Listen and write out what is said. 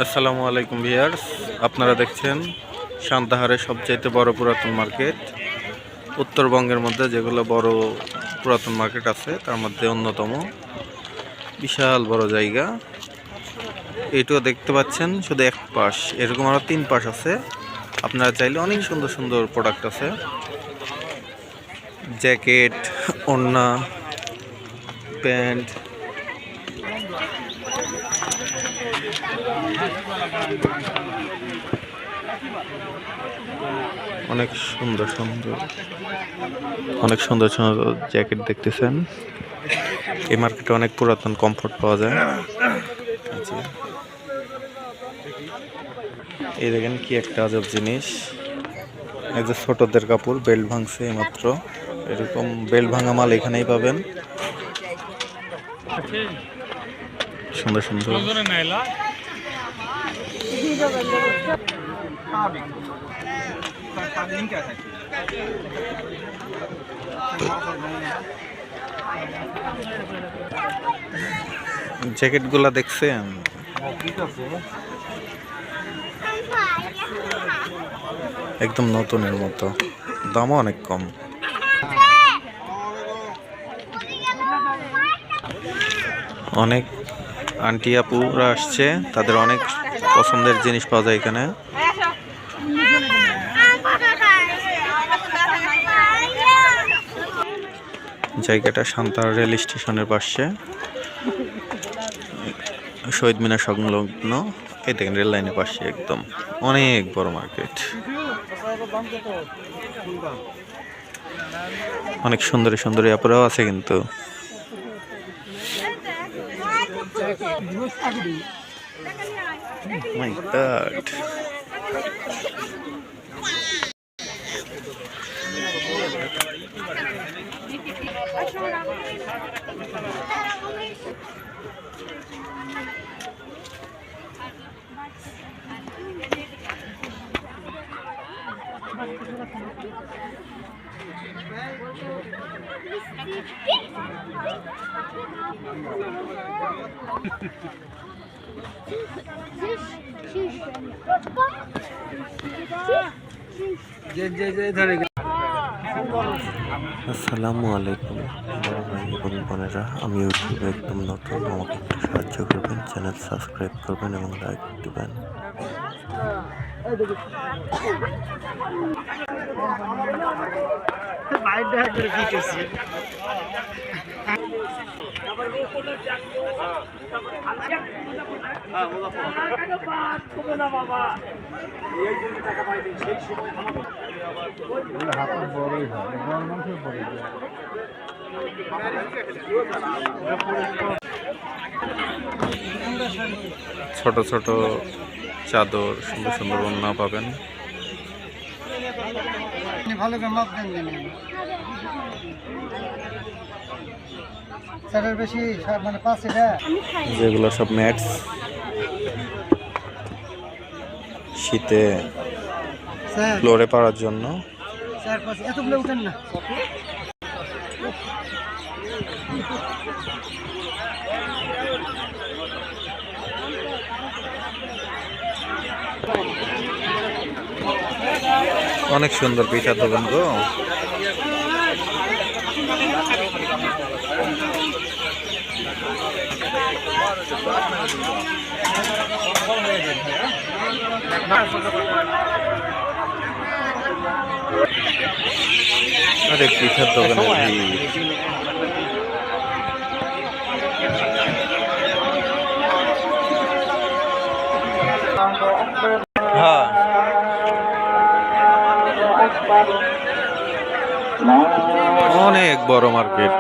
আসসালামু আলাইকুম ভিউয়ার্স, আপনারা দেখছেন সান্তাহারের সবচাইতে বড় পুরাতন মার্কেট। উত্তরবঙ্গের মধ্যে যেগুলো বড় পুরাতন মার্কেট আছে তার মধ্যে অন্যতম। বিশাল বড় জায়গা। এইটাও দেখতে পাচ্ছেন শুধু এক পাশ, এরকম আরও 3 পাশ আছে। আপনারা চাইলে অনেক সুন্দর সুন্দর প্রোডাক্ট আছে, জ্যাকেট, ওড়না, প্যান্ট। অনেক সুন্দর সুন্দর জ্যাকেট দেখতেছেন। এই মার্কেটে অনেক পুরাতন কমফোর্ট পাওয়া যায়। এই দেখেন কি একটা আজব জিনিস, এই যে ছোটদের কাপড়, বেল্ট ভাঙছে মাত্র। এরকম বেল্ট ভাঙা মাল এখানেই পাবেন। সুন্দর সুন্দর জ্যাকেট গুলা দেখছেন, একদম নতুনের মতো, দামও অনেক কম। অনেক আন্টি আপুরা আসছে, তাদের অনেক পছন্দের জিনিস পাওয়া যায় এখানে। জায়গাটা সান্তাহার রেল স্টেশনের পাশে, শহীদ মিনার সংলগ্ন। এই দেখেন রেল লাইনের পাশে একদম অনেক বড় মার্কেট। অনেক সুন্দরী সুন্দরী আপুরাও আছে কিন্তু। মাই গড, আসসালামু আলাইকুম বড় ভাই এবং বোনেরা, আমি ইউটিউবে একদম নতুন। আমাকে একটু সাহায্য করবেন, চ্যানেল সাবস্ক্রাইব করবেন এবং লাইক দিবেন। ছোট ছোট চাদর, সুন্দর সুন্দর ওড়না পাবেন। যেগুলো সব ম্যাটস, শীতে ফ্লোরে পাড়ার জন্য। অনেক সুন্দর পিঠার দোকান গো। আরে পিঠার দোকানে হ্যাঁ, অনেক বড় মার্কেট।